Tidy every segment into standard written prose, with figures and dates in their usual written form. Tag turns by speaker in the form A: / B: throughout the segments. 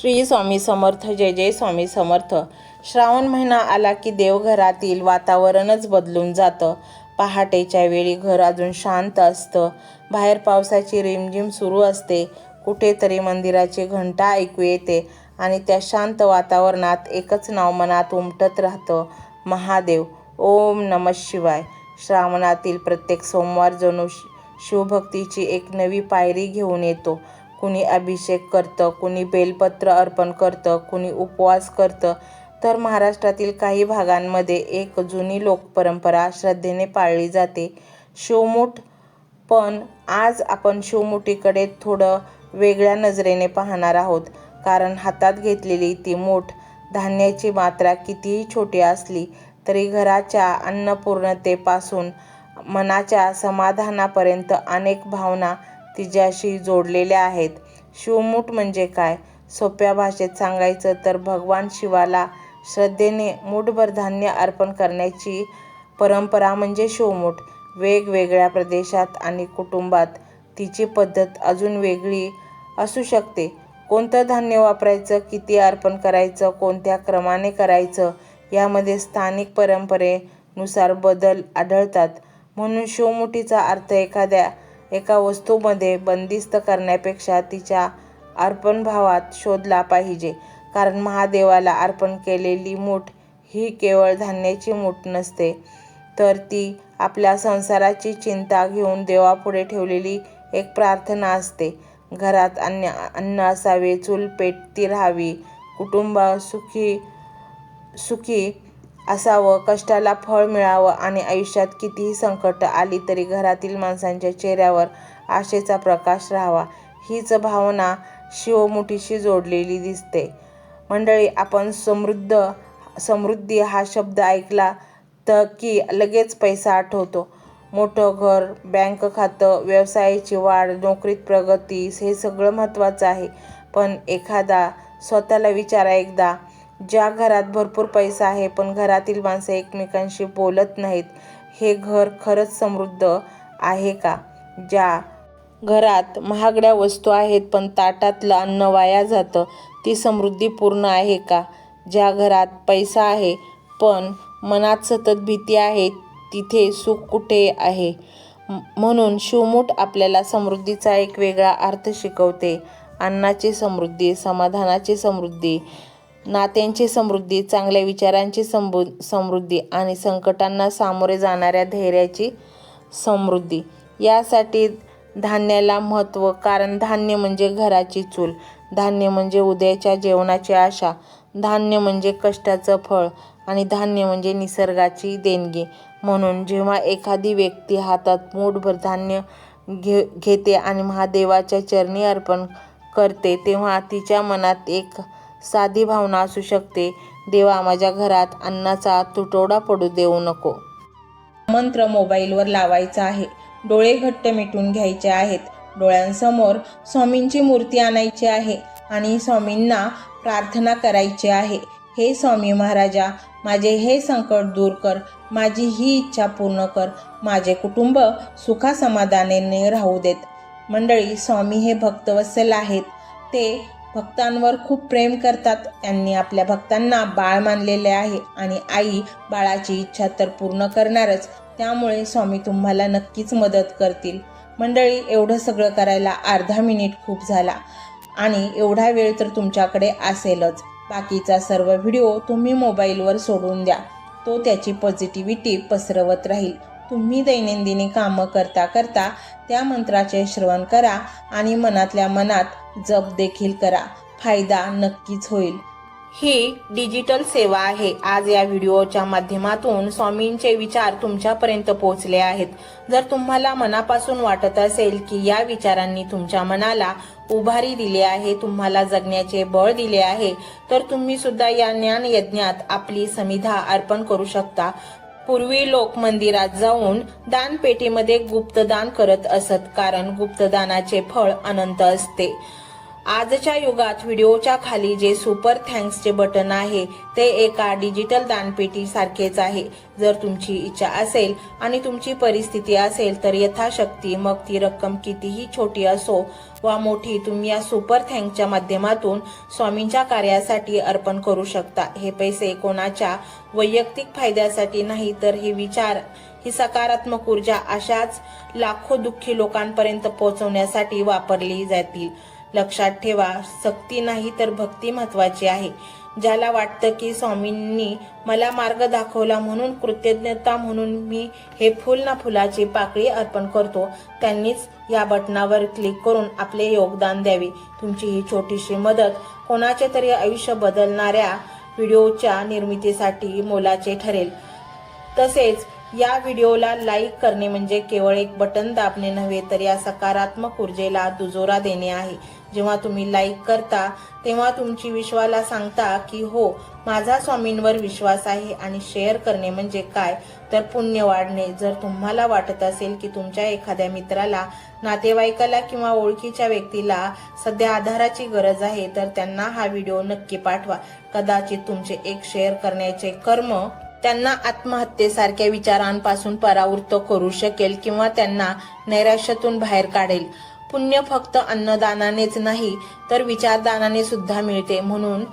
A: श्री स्वामी समर्थ. जय जय स्वामी समर्थ. श्रावण महिना आला की देवघरातील वातावरणच बदलून जातं. पहाटेच्या वेळी घर अजून शांत असतं. बाहेर पावसाची रिमझिम सुरू असते. कुठेतरी मंदिराची घंटा ऐकू येते आणि त्या शांत वातावरणात एकच नाव मनात उमटत राहतं, महादेव. ओम नमः शिवाय. श्रावणातील प्रत्येक सोमवार जणू शिवभक्तीची एक नवी पायरी घेऊन येतो. कुणी अभिषेक करतं, कुणी बेलपत्र अर्पण करतं, कुणी उपवास करतं. तर महाराष्ट्रातील काही भागांमध्ये एक जुनी लोकपरंपरा श्रद्धेने पाळली जाते, शिवमूठ. पण आज आपण शिवमुठीकडे थोडं वेगळ्या नजरेने पाहणार आहोत. कारण हातात घेतलेली ती मूठ धान्याची मात्रा कितीही छोटी असली तरी घराच्या अन्नपूर्णतेपासून मनाच्या समाधानापर्यंत अनेक भावना तिच्याशी जोडलेल्या आहेत. शिवमूठ म्हणजे काय? सोप्या भाषेत सांगायचं तर भगवान शिवाला श्रद्धेने मूठभर धान्य अर्पण करण्याची परंपरा म्हणजे शिवमूठ. वेगवेगळ्या प्रदेशात आणि कुटुंबात तिची पद्धत अजून वेगळी असू शकते. कोणतं धान्य वापरायचं, किती अर्पण करायचं, कोणत्या क्रमाने करायचं यामध्ये स्थानिक परंपरेनुसार बदल आढळतात. म्हणून शिवमुठीचा अर्थ एका वस्तूमध्ये बंदिस्त करण्यापेक्षा तिच्या अर्पणभावात शोधला पाहिजे. कारण महादेवाला अर्पण केलेली मूठ ही केवळ धान्याची मूठ नसते, तर ती आपल्या संसाराची चिंता घेऊन देवापुढे ठेवलेली एक प्रार्थना असते. घरात अन्न असावे, चूल पेटती राहावी, कुटुंब सुखी असावं, कष्टाला फळ मिळावं आणि आयुष्यात कितीही संकट आली तरी घरातील माणसांच्या चेहऱ्यावर आशेचा प्रकाश राहावा, हीच भावना शिवमुठीशी जोडलेली दिसते. मंडळी, आपण समृद्धी हा शब्द ऐकला की लगेच पैसा आठवतो. मोठं घर, बँक खातं, व्यवसायाची वाढ, नोकरीत प्रगती, हे सगळं महत्त्वाचं आहे. पण स्वतःला विचारा एकदा, ज्या घरात भरपूर पैसा आहे पण घरातील माणसं एकमेकांशी बोलत नाहीत, हे घर खरंच समृद्ध आहे का? ज्या घरात महागड्या वस्तू आहेत पण ताटातलं अन्न वाया जातं, ती समृद्धी पूर्ण आहे का? ज्या घरात पैसा आहे पण मनात सतत भीती आहे, तिथे सुख कुठे आहे? म्हणून शिवमूठ आपल्याला समृद्धीचा एक वेगळा अर्थ शिकवते. अन्नाची समृद्धी, समाधानाची समृद्धी, नात्यांची समृद्धी, चांगल्या विचारांची समृद्धी आणि संकटांना सामोरे जाणाऱ्या धैर्याची समृद्धी. यासाठी धान्याला महत्त्व. कारण धान्य म्हणजे घराची चूल, धान्य म्हणजे उद्याच्या जेवणाची आशा, धान्य म्हणजे कष्टाचं फळ आणि धान्य म्हणजे निसर्गाची देणगी. म्हणून जेव्हा एखादी व्यक्ती हातात मूठभर धान्य घेते आणि महादेवाच्या चरणी अर्पण करते, तेव्हा तिच्या मनात एक साधी भावना असू शकते, देवा, माझ्या घरात अन्नाचा तुटवडा पडू देऊ नको. मंत्र मोबाईलवर लावायचा आहे, डोळे घट्ट मिटून घ्यायचे आहेत, डोळ्यांसमोर स्वामींची मूर्ती आणायची आहे आणि स्वामींना प्रार्थना करायची आहे. हे स्वामी महाराजा, माझे हे संकट दूर कर, माझी ही इच्छा पूर्ण कर, माझे कुटुंब सुखासमाधानाने राहू देत. मंडळी, स्वामी हे भक्तवत्सल आहेत. ते भक्तांवर खूप प्रेम करतात. त्यांनी आपल्या भक्तांना बाळ मानलेले आहे आणि आई बाळाची इच्छा तर पूर्ण करणारच. त्यामुळे स्वामी तुम्हाला नक्कीच मदत करतील. मंडळी, एवढं सगळं करायला अर्धा मिनिट खूप झाला आणि एवढा वेळ तर तुमच्याकडे असेलच. बाकीचा सर्व व्हिडिओ तुम्ही मोबाईलवर सोडून द्या, तो त्याची पॉझिटिव्हिटी पसरवत राहील. तुम्ही दैनंदिनी कामं करता करता त्या मंत्राचे श्रवण करा आणि मनातल्या मनात जप देखील करा. फायदा नक्कीच होईल. ही डिजिटल सेवा आहे. आज या व्हिडिओच्या माध्यमातून स्वामींचे विचार तुमच्यापर्यंत पोहोचले आहेत. जर तुम्हाला मनापासून वाटत असेल की या विचारांनी तुमच्या मनाला उभारी दिली आहे, तुम्हाला जगण्याचे बळ दिले आहे, तर तुम्ही सुद्धा या ज्ञान यज्ञात आपली समिधा अर्पण करू शकता. पूर्वी लोक मंदिरात जाऊन दानपेटीमध्ये गुप्तदान करत असत, कारण गुप्तदानाचे फळ अनंत असते. आजच्या युगात व्हिडिओच्या खाली जे सुपर थँक्सचे बटन आहे ते एका डिजिटल दानपेटी सारखेच आहे. जर तुमची इच्छा असेल आणि तुमची परिस्थिती असेल तर यथाशक्ती, मग ती रक्कम कितीही छोटी असो वा मोठी, तुम्ही या सुपर थँक्सच्या माध्यमातून स्वामींच्या कार्यासाठी अर्पण करू शकता. हे पैसे कोणाच्या वैयक्तिक फायद्यासाठी नाही, तर हे विचार, ही सकारात्मक ऊर्जा अशाच लाखो दुःखी लोकांपर्यंत पोहोचवण्यासाठी वापरली जातील. लक्षात ठेवा, सक्ती नाही तर भक्ती महत्वाची आहे. ज्याला वाटतं की स्वामींनी मला मार्ग दाखवला म्हणून कृतज्ञता म्हणून मी हे फुल ना फुलाची पाकळी अर्पण करतो, त्यांनीच या बटनावर क्लिक करून आपले योगदान द्यावे. तुमची ही छोटीशी मदत कोणाचे तरी आयुष्य बदलणाऱ्या व्हिडिओच्या निर्मितीसाठी मोलाचे ठरेल. तसेच या व्हिडिओला लाईक करणे म्हणजे केवळ एक बटन दाबणे नव्हे, तर या सकारात्मक ऊर्जेला दुजोरा देणे आहे. जेव्हा तुम्ही लाईक करता तेव्हा तुमची विश्वाला सांगता की हो, माझा स्वामींवर विश्वास आहे. आणि शेअर करणे म्हणजे काय, तर पुण्य वाढणे. जर तुम्हाला वाटत असेल की तुमच्या एखाद्या मित्राला, नातेवाईकाला किंवा ओळखीच्या व्यक्तीला सध्या आधाराची गरज आहे, तर त्यांना हा व्हिडिओ नक्की पाठवा. कदाचित तुमचे एक शेअर करण्याचे कर्म त्यांना आत्महत्येसारख्या विचारांपासून परावृत्त करू शकेल किंवा त्यांना नैराश्यातून बाहेर काढेल. पुण्य फक्त अन्नदानानेच नाही तर विचारदानाने सुद्धा मिळते. म्हणून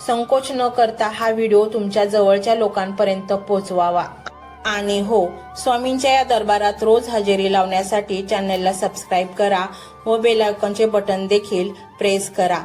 A: संकोच न करता हा व्हिडिओ तुमच्या जवळच्या लोकांपर्यंत पोहोचवावा. आणि हो, स्वामींच्या या दरबारात रोज हजेरी लावण्यासाठी चॅनलला सबस्क्राईब करा व बेल आयकॉनचे बटन देखील प्रेस करा.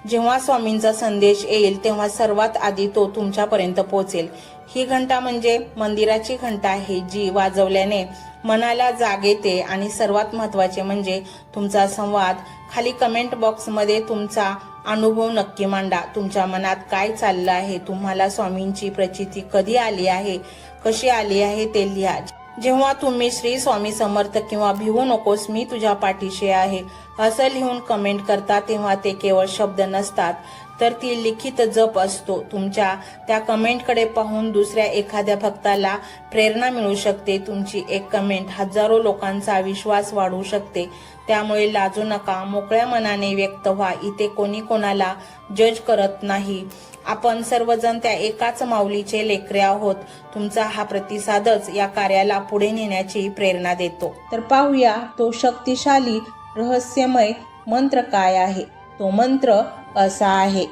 A: जेव्हा स्वामींचा संदेश येईल तेव्हा सर्वात आधी तो तुमच्यापर्यंत पोहोचेल. ही घंटा म्हणजे मंदिराची घंटा आहे, जी वाजवल्याने मनाला जाग येते. आणि सर्वात महत्त्वाचे म्हणजे तुमचा संवाद. खाली कमेंट बॉक्समध्ये तुमचा अनुभव नक्की मांडा. तुमच्या मनात काय चाललं आहे, तुम्हाला स्वामींची प्रचिती कधी आली आहे, कशी आली आहे ते लिहा. जेव्हा तुम्ही श्री स्वामी समर्थ किंवा भिवू नकोस मी तुझ्या पाठीशी आहे असं लिहून कमेंट करता, तेव्हा ते केवळ शब्द नसतात, तर ती लिखित जप असतो. तुमच्या त्या कमेंटकडे पाहून दुसऱ्या एखाद्या भक्ताला प्रेरणा मिळू शकते. तुमची एक कमेंट हजारो लोकांचा विश्वास वाढवू शकते. त्यामुळे लाजू नका, मोकळ्या मनाने व्यक्त व्हा. इथे कोणी कोणाला जज करत नाही. आपण सर्वजण त्या एकाच माऊलीचे लेकरे आहोत. तुमचा हा प्रतिसादच या कार्याला पुढे नेण्याची प्रेरणा देतो. तर पाहूया तो शक्तिशाली रहस्यमय मंत्र काय आहे. तो मंत्र असा आहे.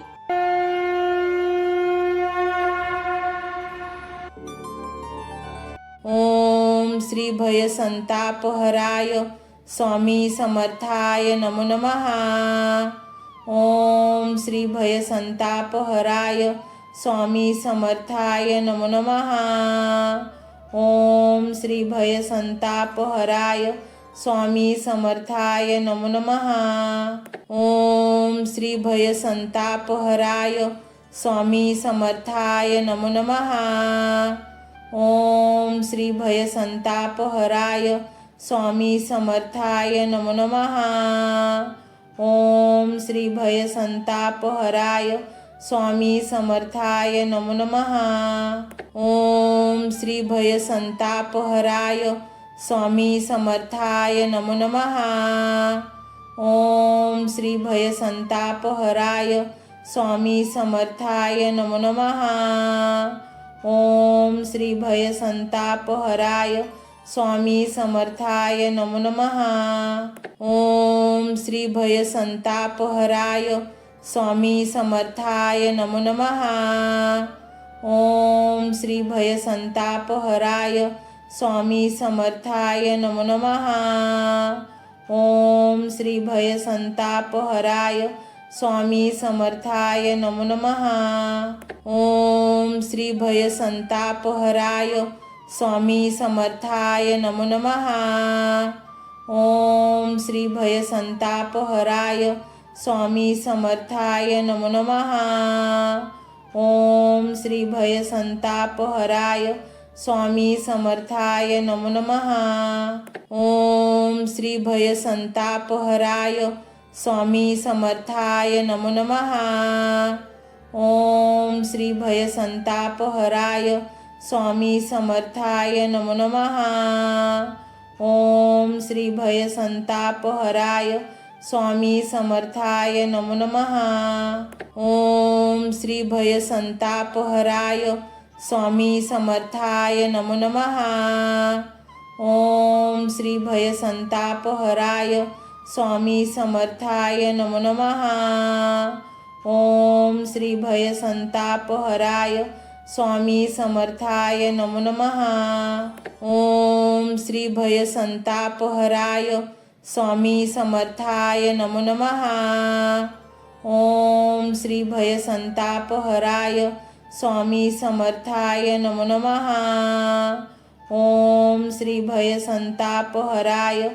A: ओम श्री भय संतापहराय स्वामी समर्थाय नमो नमः. ओम श्री भय संतापहराय स्वामी समर्थाय नमो नमः. ओम श्री भय संतापहराय स्वामी समर्थाय नमो नमः. ओम श्री भय संतापहराय स्वामी समर्थाय नमो नमः. ओम श्री भय संतापहराय स्वामी समर्थाय नमो नमः. ओम श्री भय संतापहराय स्वामी समर्थाय नमो नमः. ओम श्री भय संतापहराय स्वामी समर्थाय नमो नमः. ओम श्री भय संतापहराय स्वामी समर्थाय नमो नमः. ओम श्री भय संतापहराय स्वामी समर्थाय नमो नमः. ओम श्री भय संतापहराय स्वामी समर्थाय नमो नमः. ओम श्री भय संतापहराय स्वामी समर्थाय नमो नमः. ओम श्री भय संतापहराय स्वामी समर्थाय नमो नमः. ओम श्री भय संतापहराय स्वामी समर्थाय नमो नमः. ओम श्री भय संतापहराय स्वामी समर्थाय नमो नमः. ओम श्री भय संतापहराय स्वामी समर्थाय नमो नमः. ओम श्री भय संतापहराय स्वामी समर्थाय नमो नमः. ओम श्री भय संतापहराय स्वामी समर्थाय नमो नमः. ओम श्री भय संतापहराय स्वामी समर्थाय नमो नमः. ओम श्री भय संतापहराय स्वामी समर्थाय नमो नमः. ओम श्री भय संतापहराय स्वामी समर्थाय नमो नमः. ओम श्री भय संतापहराय स्वामी समर्थाय नमो नमः. ओम श्री भय संतापहराय स्वामी समर्थाय नमो नमः. ओम श्री भय संतापहराय स्वामी समर्थाय नमो नमः. ओम श्री भय संतापहराय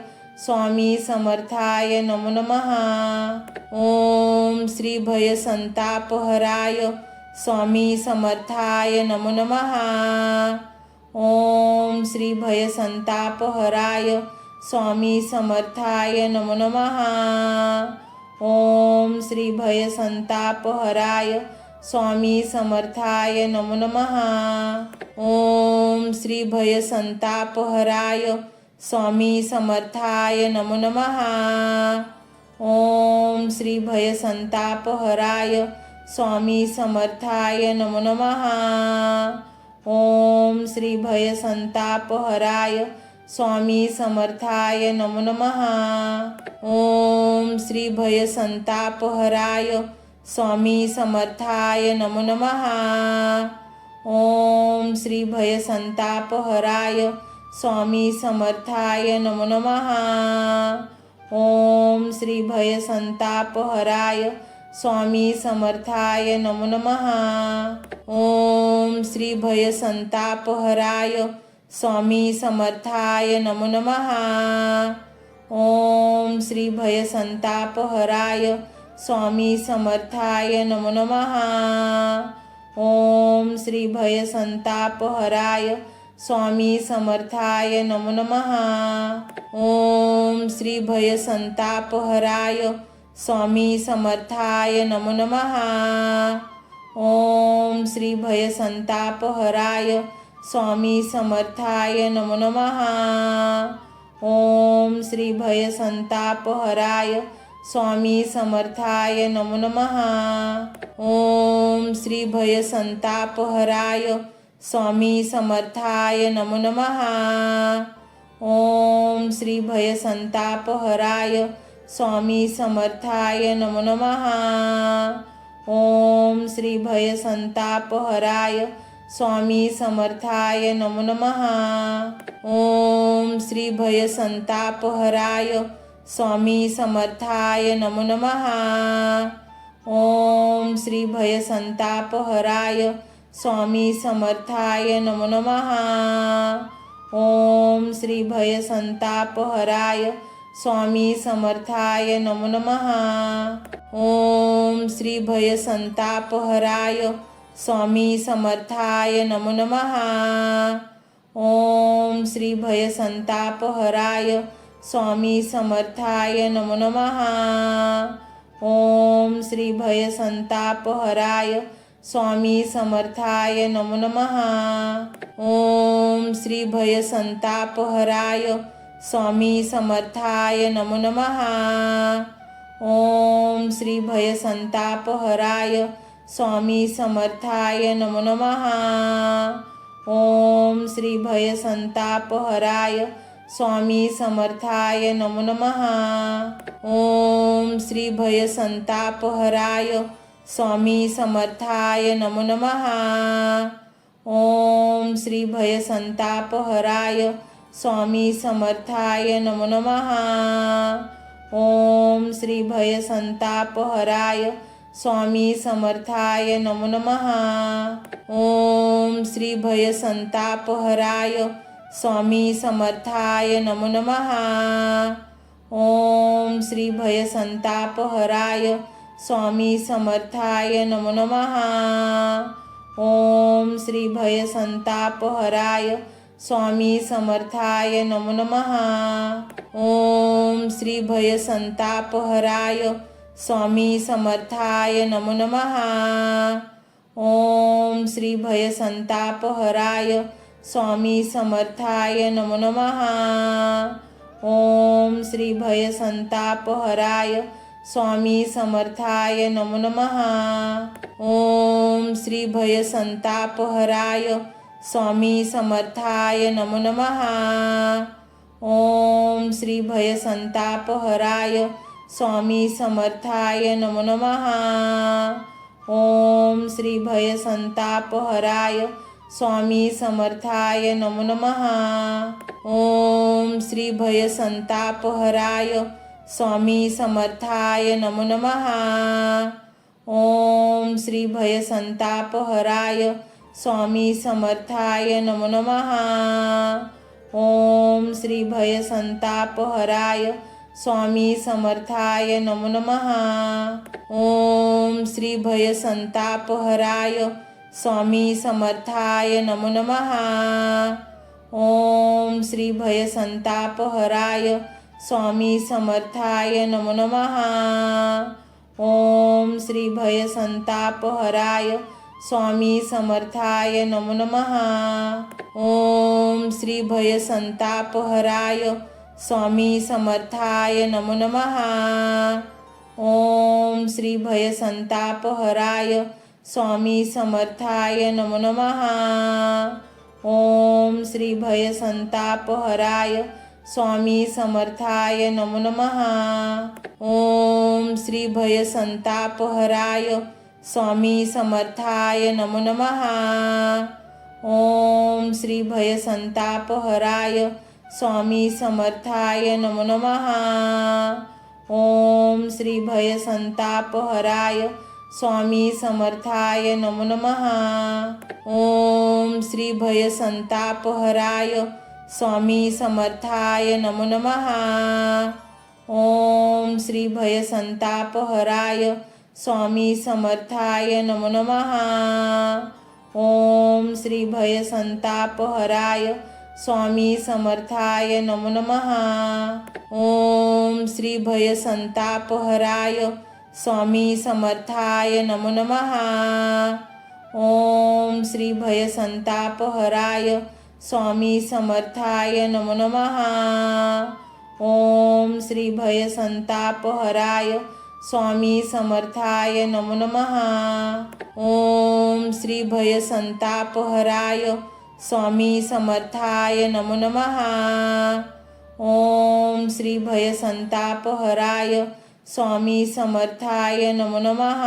A: स्वामी समर्थाय नमो नमः. ओम श्री भय संतापहराय स्वामी समर्थाय नमो नमः. ओम श्री भय संतापहराय स्वामी समर्थाय नमो नमः. ओम श्री भय संतापहराय स्वामी समर्थाय नमो नमः. ओम श्री भय संतापहराय स्वामी समर्थाय नमो नमः. ओम श्री भय संतापहराय स्वामी समर्थाय नमो नमः. ओम श्री भय संतापहराय स्वामी समर्थाय नमो नमः. ओम श्री भय संतापहराय स्वामी समर्थाय नमो नमः. ओम श्री भय संतापहराय स्वामी समर्थाय नमो नमः. ओम श्री भय संतापहराय स्वामी समर्थाय नमो नमः. ओम श्री भय संतापहराय स्वामी समर्थाय नमो नमः. ओम श्री भय संतापहराय स्वामी समर्थाय नमो नमः. ओम श्री भय संतापहराय स्वामी समर्थाय नमो नमः. ओम श्री भय संतापहराय स्वामी समर्थाय नमो नमः. ओम श्री भय संतापहराय स्वामी समर्थाय नमो नमः. ओम श्री भय संतापहराय स्वामी समर्थाय नमो नमः. ओम श्री भय संतापहराय स्वामी समर्थाय नमो नमः. ओम श्री भय संतापहराय स्वामी समर्थाय नमो नमः. ओम श्री भय संतापहराय स्वामी समर्थाय नमो नमः. ओम श्री भय संतापहराय स्वामी समर्थाय नमो नमः. ओम श्री भय संतापहराय स्वामी समर्थाय नमो नमः. ओम श्री भय संतापहराय स्वामी समर्थाय नमो नमः. ओम श्री भय संतापहराय स्वामी समर्थाय नमो नमः. ओम श्री भय संतापहराय स्वामी समर्थाय नमो नमः. ओम श्री भय संतापहराय स्वामी समर्थाय नमो नमः. ओम श्री भय संतापहराय स्वामी समर्थाय नमो नमः. ओम श्री भय संतापहराय स्वामी समर्थाय नमो नमः. ओम श्री भय संतापहराय स्वामी समर्थाय नमो नमः. ओम श्री भय संतापहराय स्वामी समर्थाय नमो नमः. ओम श्री भय संतापहराय स्वामी समर्थाय नमो नमः. ओम श्री भय संतापहराय स्वामी समर्थाय नमो नमः. ओम श्री भय संतापहराय स्वामी समर्थाय नमो नमः. ओम श्री भय संतापहराय स्वामी समर्थाय नमो नमः. ओम श्री भय संतापहराय स्वामी समर्थाय नमो नमः. ओम श्री भय संतापहराय स्वामी समर्थाय नमो नमः. ओम श्री भय संतापहराय स्वामी समर्थाय नमो नमः. ओम श्री भयसंतापहराय स्वामी समर्थाय नमो नमः. ओम श्री भयसंतापहराय स्वामी समर्थाय नमो नमः. ओम श्री भयसंतापहराय स्वामी समर्थाय नमो नमः. ओम श्री भयसंतापहराय स्वामी समर्थाय नमो नमः. ओम श्री भयसंतापहराय स्वामी समर्थाय नमो नमः. ओम श्री भयसंतापहराय स्वामी समर्थाय नमो नमः. ओम श्री भयसंतापहराय स्वामी समर्थाय नमो नमः. ओम श्री भयसंतापहराय स्वामी समर्थाय नमो नमः. ओम श्री भयसंतापहराय स्वामी समर्थाय नमो नमः. ओम श्री भयसंतापहराय स्वामी समर्थाय नमो नमः. ओम श्री भयसंतापहराय स्वामी समर्थाय नमो नमः. ओम श्री भयसंतापहराय स्वामी समर्थाय नमो नमः. ओम श्री भयसंतापहराय स्वामी समर्थाय नमो नमः. ओम श्री भयसंतापहराय स्वामी समर्थाय नमो नमः. ओम श्री भयसंतापहराय स्वामी समर्थाय नमो नमः. ओम श्री भयसंतापहराय स्वामी समर्थाय नमो नमः. ओम श्री भयसंतापहराय स्वामी समर्थाय नमो नमः. ओम श्री भयसंतापहराय स्वामी समर्थाय नमो नमः. ओम श्री भयसंतापहराय स्वामी समर्थाय नमो नमः. ओम श्री भयसंतापहराय स्वामी समर्थाय नमो नमः. ओम श्री भयसंतापहराय स्वामी समर्थाय नमो नमः. ओम श्री भयसंतापहराय स्वामी समर्थाय नमो नमः. ओम श्री भयसंतापहराय स्वामी समर्थाय नमो नमः. ओम श्री भयसंतापहराय स्वामी समर्थाय नमो नमः.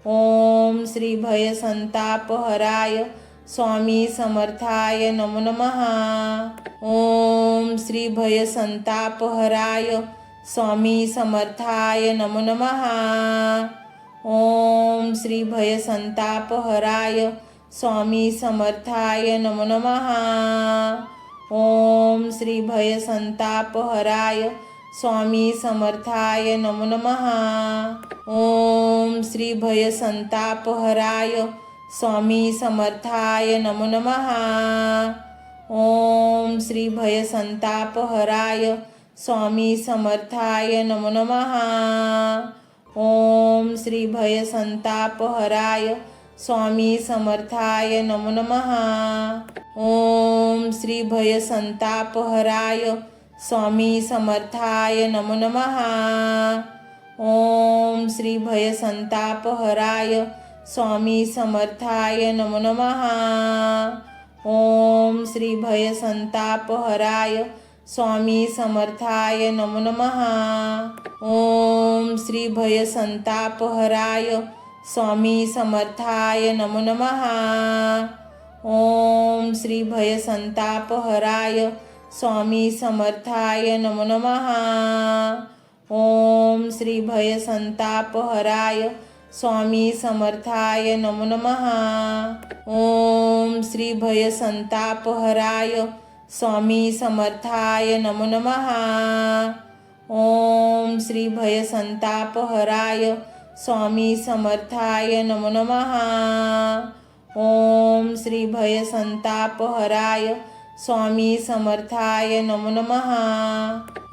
A: ओम श्री भयसंतापहराय स्वामी समर्थाय नमो नमः. ओम श्री भयसंतापहराय स्वामी समर्थाय नमो नमः. ओम श्री भयसंतापहराय स्वामी समर्थाय नमो नमः. ओम श्री भयसंतापहराय स्वामी समर्थाय नमो नमः. ओम श्री भयसंतापहराय स्वामी समर्थाय नमो नमः. ओम श्री भयसंतापहराय स्वामी समर्थाय नमो नमः. ओम श्री भयसंतापहराय स्वामी समर्थाय नमो नमः. ओम श्री भयसंतापहराय स्वामी समर्थाय नमो नमः. ओम श्री भयसंतापहराय स्वामी समर्थाय नमो नमः. ओम श्री भयसंतापहराय स्वामी समर्थाय नमो नमः. ओम श्री भयसंतापहराय स्वामी समर्थाय नमो नमः. ओम श्री भयसंतापहराय स्वामी समर्थाय नमो नमः. ओम श्री भयसंतापहराय स्वामी समर्थाय नमो नमः. ओम श्री भयसंतापहराय स्वामी समर्थाय नमो नमः. ओम श्री भयसंतापहराय स्वामी समर्थाय नमो नमः. ओम श्री भयसंतापहराय स्वामी समर्थाय नमो नमः.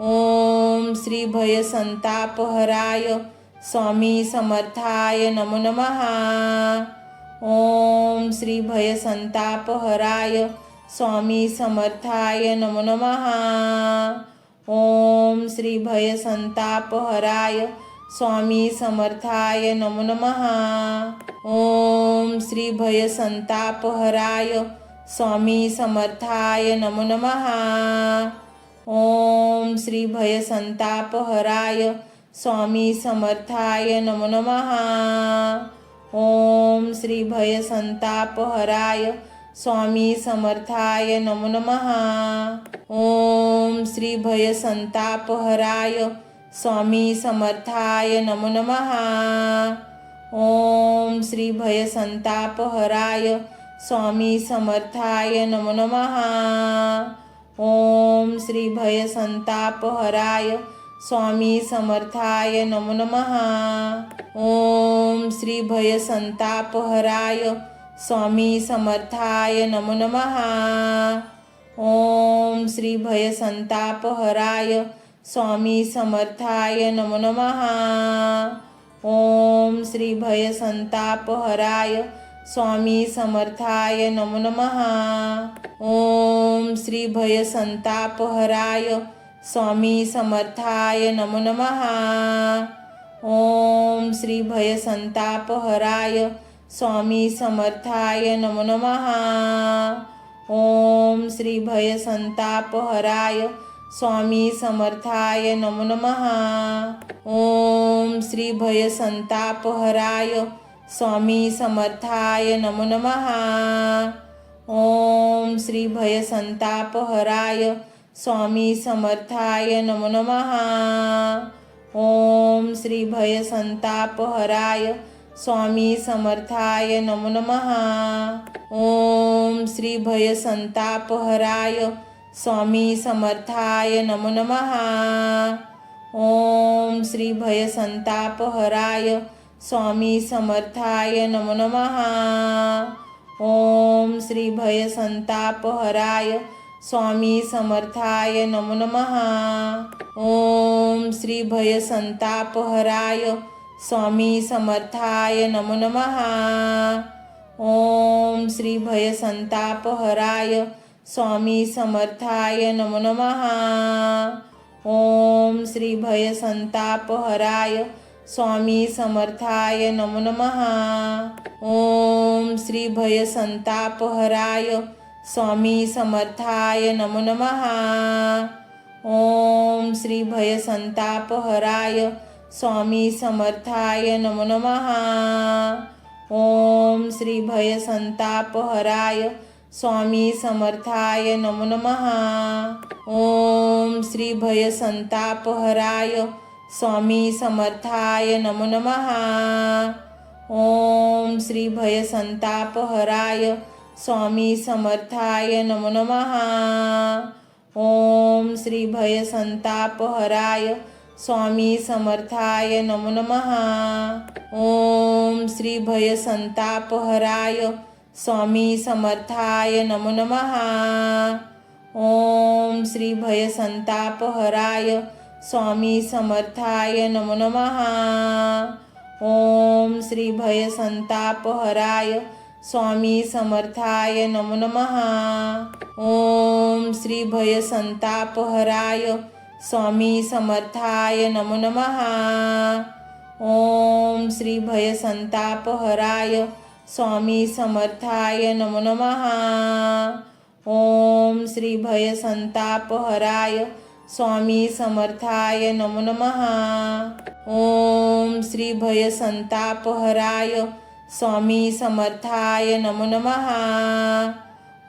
A: ओम श्री भयसंतापहराय स्वामी समर्थाय नमो नमः. ओम श्री भयसंतापहराय स्वामी समर्थाय नमो नमः. ओम श्री भयसंतापहराय स्वामी समर्थाय नमो नमः. ओम श्री भयसंतापहराय स्वामी समर्थाय नमो नमः. ओम श्री भयसंतापहराय स्वामी समर्थाय नमो नमः. ओम श्री भयसंतापहराय स्वामी समर्थाय नमो नमः. ओम श्री भयसंतापहराय स्वामी समर्थाय नमो नमः. ओम श्री भयसंतापहराय स्वामी समर्थाय नमो नमः. ओम श्री भयसंतापहराय स्वामी समर्थाय नमो नमः. ओम श्री भयसंतापहराय स्वामी समर्थाय नमो नमः. ओम श्री भयसंतापहराय स्वामी समर्थाय नमो नमः. ओम श्री भयसंतापहराय स्वामी समर्थाय नमो नमः. ओम श्री भयसंतापहराय स्वामी समर्थाय नमो नमः. ओम श्री भयसंतापहराय स्वामी समर्थाय नमो नमः. ओम श्री भयसंतापहराय स्वामी समर्थाय नमो नमः. ओम श्री भयसंतापहराय स्वामी समर्थाय नमो नमः. ओम श्री भयसंतापहराय स्वामी समर्थाय नमो नमः. ओम श्री भयसंतापहराय स्वामी समर्थाय नमो नमः. ओम श्री भयसंतापहराय स्वामी समर्थाय नमो नमः. ओम श्री भयसंतापहराय स्वामी समर्थाय नमो नमः. ओम श्री भयसंतापहराय स्वामी समर्थाय नमो नमः. ओम श्री भयसंतापहराय स्वामी समर्थाय नमो नमः. ओम श्री भयसंतापहराय स्वामी समर्थाय नमो नमः. ओम श्री भयसंतापहराय स्वामी समर्थाय नमो नमः. ओम श्री भयसंतापहराय स्वामी समर्थाय नमो नमः. ओम श्री भयसंतापहराय स्वामी समर्थाय नमो नमः. ओम श्री भयसंतापहराय स्वामी समर्थाय नमो नमः. ओम श्री भयसंतापहराय स्वामी समर्थाय नमो नमः. ओम श्री भयसंतापहराय स्वामी समर्थाय नमो नमः. ओम श्री भयसंतापहराय स्वामी समर्थाय नमो नमः. ओम श्री भयसंतापहराय स्वामी समर्थाय नमो नमः. ओम श्री भयसंतापहराय स्वामी समर्थाय नमो नमः. ओम श्री भयसंतापहराय स्वामी समर्थाय नमो नमः. ओम श्री भयसंतापहराय स्वामी समर्थाय नमो नमः. ओम श्री भयसंतापहराय स्वामी समर्थाय नमो नमः. ओम श्री भयसंतापहराय स्वामी समर्थाय नमो नमः. ओम श्री भयसंतापहराय स्वामी समर्थाय नमो नमः.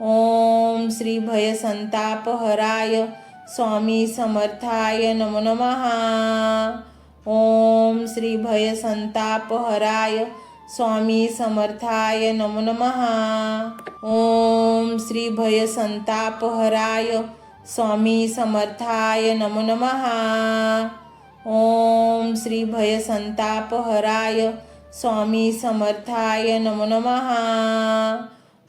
A: ओम श्री भयसंतापहराय स्वामी समर्थाय नमो नमः. ओम श्री भयसंतापहराय स्वामी समर्थाय नमो नमः. ओम श्री भयसंतापहराय स्वामी समर्थाय नमो नमः. ओम श्री भयसंतापहराय स्वामी समर्थाय नमो नमः.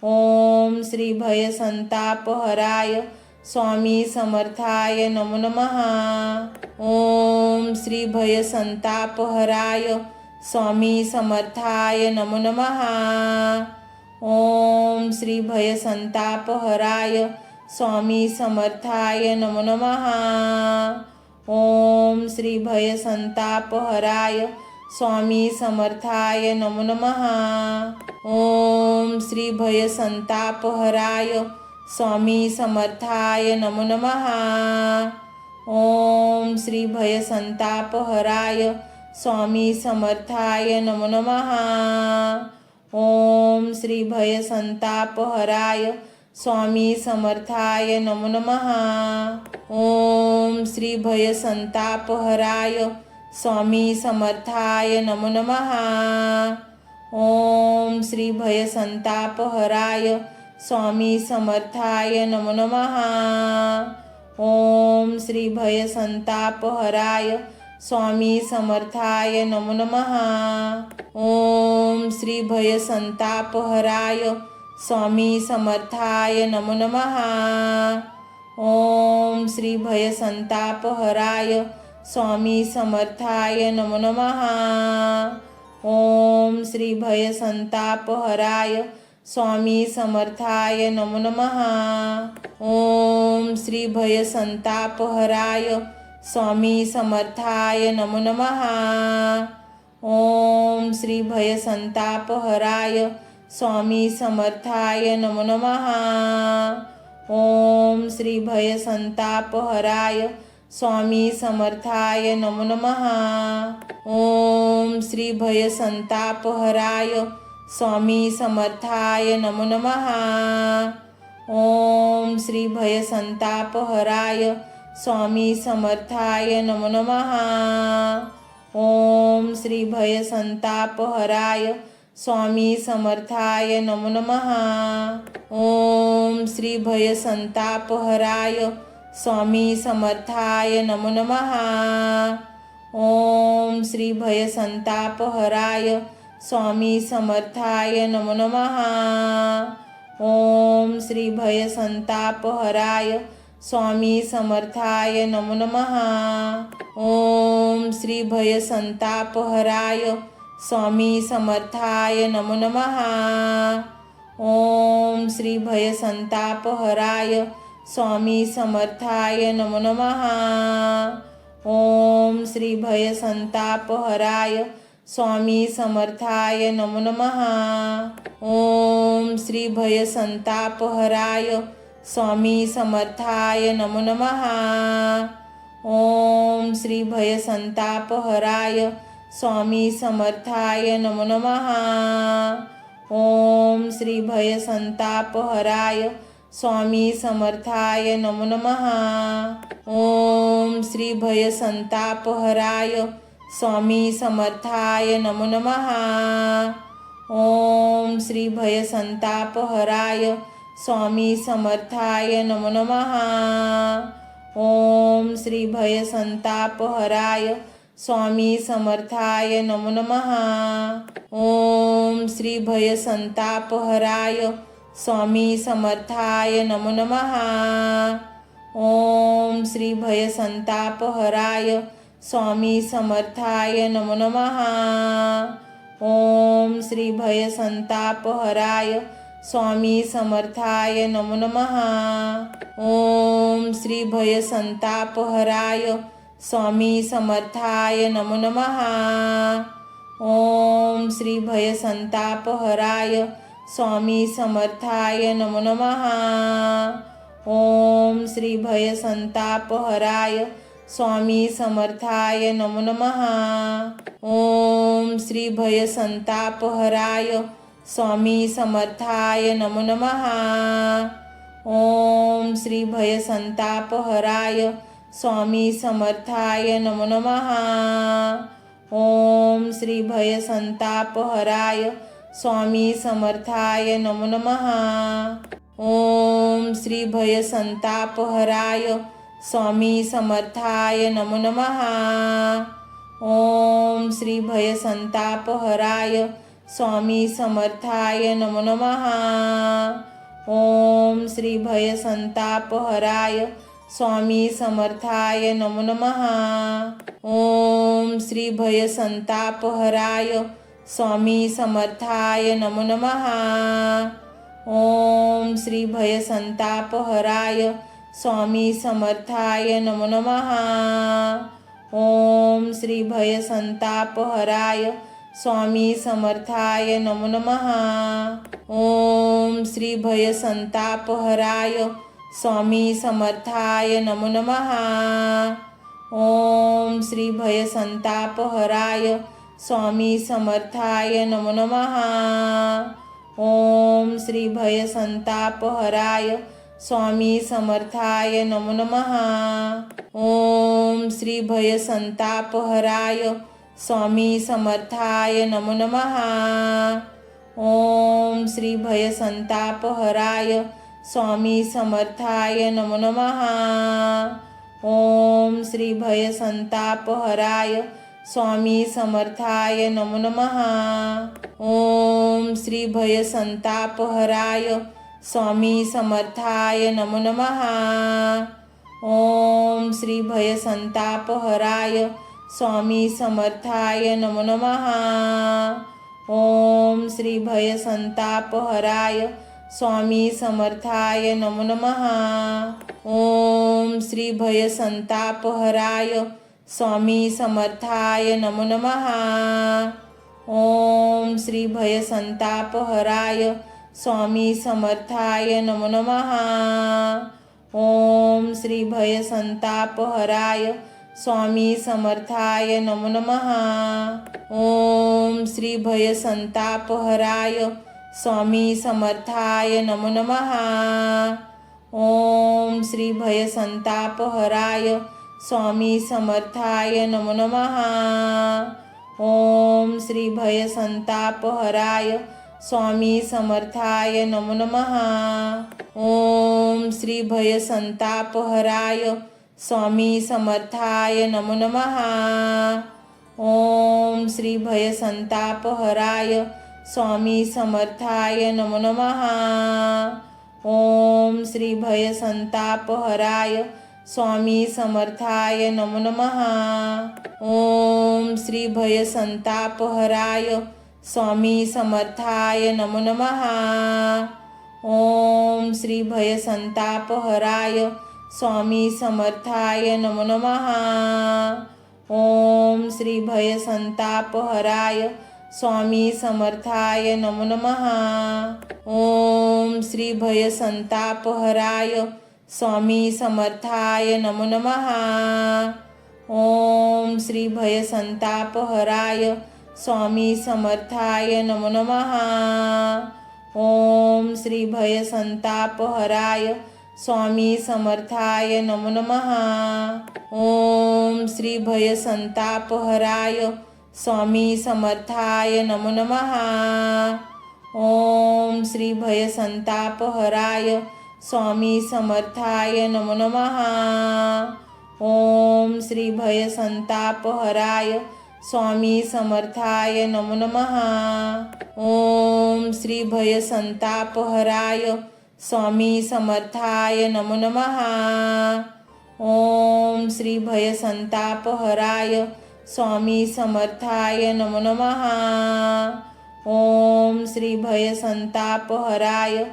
A: ओम श्री भयसंतापहराय स्वामी समर्थाय नमो नमः. ओम श्री भयसंतापहराय स्वामी समर्थाय नमो नमः. ओम श्री भयसंतापहराय स्वामी समर्थाय नमो नमः. ओम श्री भयसंतापहराय स्वामी समर्थाय नमो नमः. ओम श्री भयसंतापहराय स्वामी समर्थाय नमो नमः. ओम श्री भयसंतापहराय स्वामी समर्थाय नमो नमः. ओम श्री भयसंतापहराय स्वामी समर्थाय नमो नमः. ओम श्री भयसंतापहराय स्वामी समर्थाय नमो नमः. ओम श्री भयसंतापहराय स्वामी समर्थाय नमो नमः. ओम श्री भयसंतापहराय स्वामी समर्थाय नमो नमः. ओम श्री भयसंतापहराय स्वामी समर्थाय नमो नमः. ओम श्री भयसंतापहराय स्वामी समर्थाय नमो नमः. ओम श्री भयसंतापहराय स्वामी समर्थाय नमो नमः. ओम श्री भयसंतापहराय स्वामी समर्थाय नमो नमः. ओम श्री भयसंतापहराय स्वामी समर्थाय नमो नमः. ओम श्री भयसंतापहराय स्वामी समर्थाय नमो नमः. ओम श्री भयसंतापहराय स्वामी समर्थाय नमो नमः. ओम श्री भयसंतापहराय स्वामी समर्थाय नमो नमः. ओम श्री भयसंतापहराय स्वामी समर्थाय नमो नमः. ओम श्री भयसंतापहराय स्वामी समर्थाय नमो नमः. ओम श्री भयसंतापहराय स्वामी समर्थाय नमो नमः. ओम श्री भयसंतापहराय स्वामी समर्थाय नमो नमः. ओम श्री भयसंतापहराय स्वामी समर्थाय नमो नमः. ओम श्री भयसंतापहराय स्वामी समर्थाय नमो नमः. ओम श्री भयसंतापहराय स्वामी समर्थाय नमो नमः. ओम श्री भयसंतापहराय स्वामी समर्थाय नमो नमः. ओम श्री भयसंतापहराय स्वामी समर्थाय नमो नमः. ओम श्री भयसंतापहराय स्वामी समर्थाय नमो नमः. ओम श्री भयसंतापहराय स्वामी समर्थाय नमो नमः. ओम श्री भयसंतापहराय स्वामी समर्थाय नमो नमः. ओम श्री भयसंतापहराय स्वामी समर्थाय नमो नमः. ओम श्री भयसंतापहराय स्वामी समर्थाय नमो नमः. ओम श्री भयसंतापहराय स्वामी समर्थाय नमो नमः. ओम श्री भयसंतापहराय स्वामी समर्थाय नमो नमः. ओम श्री भयसंतापहराय स्वामी समर्थाय नमो नमः. ओम श्री भयसंतापहराय स्वामी समर्थाय नमो नमः. ओम श्री भयसंतापहराय स्वामी समर्थाय नमो नमः. ओम श्री भयसंतापहराय स्वामी समर्थाय नमो नमः. ओम श्री भयसंतापहराय स्वामी समर्थाय नमो नमः. ओम श्री भयसंतापहराय स्वामी समर्थाय नमो नमः. ओम श्री भयसंतापहराय स्वामी समर्थाय नमो नमः. ओम श्री भयसंतापहराय स्वामी समर्थाय नमो नमः. ओम श्री भयसंतापहराय स्वामी समर्थाय नमो नमः. ओम श्री भयसंतापहराय स्वामी समर्थाय नमो नमः। ओम श्री भयसंतापहराय स्वामी समर्थाय नमो नमः। ओम श्री भयसंतापहराय स्वामी समर्थाय नमो नमः। ओम श्री भयसंतापहराय स्वामी समर्थाय नमो नमः। ओम श्री भयसंतापहराय स्वामी समर्थाय नमो नमः। ओम श्री भयसंतापहराय स्वामी समर्थाय नमो नमः। ओम श्री भयसंतापहराय स्वामी समर्थाय नमो नमः। ओम श्री भयसंतापहराय स्वामी समर्थाय नमो नमः। ओम श्री भयसंतापहराय स्वामी समर्थाय नमो नमः। ओम श्री भयसंतापहराय स्वामी समर्थाय नमो नमः। ओम श्री भयसंतापहराय स्वामी समर्थाय नमो नमः। ओम श्री भयसंतापहराय स्वामी समर्थाय नमो नमः। ओम श्री भयसंतापहराय स्वामी समर्थाय नमो नमः। ओम श्री भयसंतापहराय स्वामी समर्थाय नमो नमः। ओम श्री भयसंतापहराय स्वामी समर्थाय नमो नमः। ओम श्री भयसंतापहराय स्वामी समर्थाय नमो नमः। ओम श्री भयसंतापहराय स्वामी समर्थाय नमो नमः। ओम श्री भयसंतापहराय स्वामी समर्थाय नमो नमः। ओम श्री भयसंतापहराय स्वामी समर्थाय नमो नमः। ओम श्री भयसंतापहराय स्वामी समर्थाय नमो नमः। ओम श्री भयसंतापहराय स्वामी समर्थाय नमो नमः। ओम श्री भयसंतापहराय स्वामी समर्थाय नमो नमः। ओम श्री भयसंतापहराय स्वामी समर्थाय नमो नमः। ओम श्री भयसंतापहराय स्वामी समर्थाय नमो नमः। ओम श्री भयसंतापहराय स्वामी समर्थाय नमो नमः। ओम श्री भयसंतापहराय स्वामी समर्थाय नमो नमः। ओम श्री भयसंतापहराय स्वामी समर्थाय नमो नमः। ओम श्री भयसंतापहराय स्वामी समर्थाय नमो नमः। ओम श्री भयसंतापहराय स्वामी समर्थाय नमो नमः। ओम श्री भयसंतापहराय स्वामी समर्थाय नमो नमः। ओम श्री भयसंतापहराय स्वामी समर्थाय नमो नमः। ओम श्री भयसंतापहराय स्वामी समर्थाय नमो नमः। ओम श्री भयसंतापहराय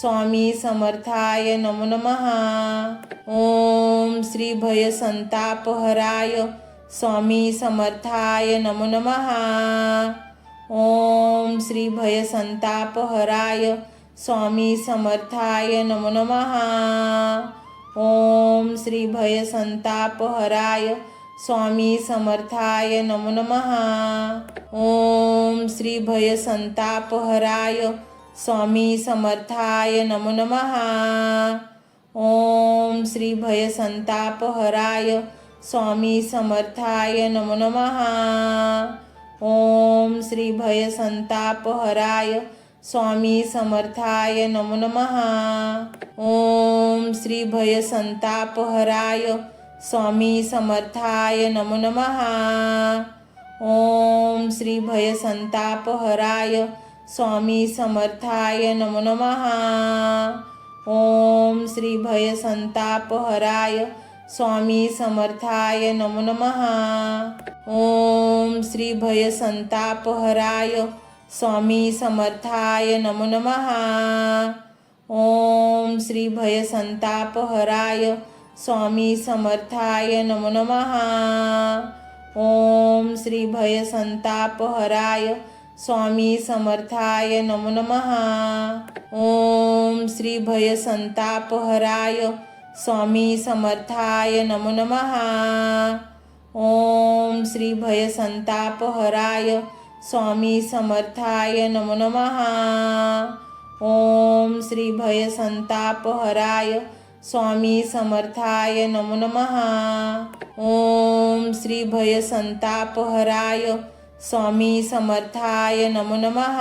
A: स्वामी समर्थाय नमो नमः। ओम श्री भयसंतापहराय स्वामी समर्थाय नमो नमः। ओम श्री भयसंतापहराय स्वामी समर्थाय नमो नमः। ओम श्री भयसंतापहराय स्वामी समर्थाय नमो नमः। ओम श्री भयसंतापहराय स्वामी समर्थाय नमो नमः। ओम श्री भयसंतापहराय स्वामी समर्थाय नमो नमः। ओम श्री भयसंतापहराय स्वामी समर्थाय नमो नमः। ओम श्री भयसंतापहराय स्वामी समर्थाय नमो नमः। ओम श्री भयसंतापहराय स्वामी समर्थाय नमो नमः। ओम श्री भयसंतापहराय स्वामी समर्थाय नमो नमः। ओम श्री भयसंतापहराय स्वामी समर्थाय नमो नमः। ओम श्री भयसंतापहराय स्वामी समर्थाय नमो नमः। ओम श्री भयसंतापहराय स्वामी समर्थाय नमो नमः। ओम श्री भयसंतापहराय स्वामी समर्थाय नमो नमः। ओम श्री भयसंतापहराय स्वामी समर्थाय नमो नमः। ओम श्री भयसंतापहराय स्वामी समर्थाय नमो नमः। ओम श्री भयसंतापहराय स्वामी समर्थाय नमो नमः।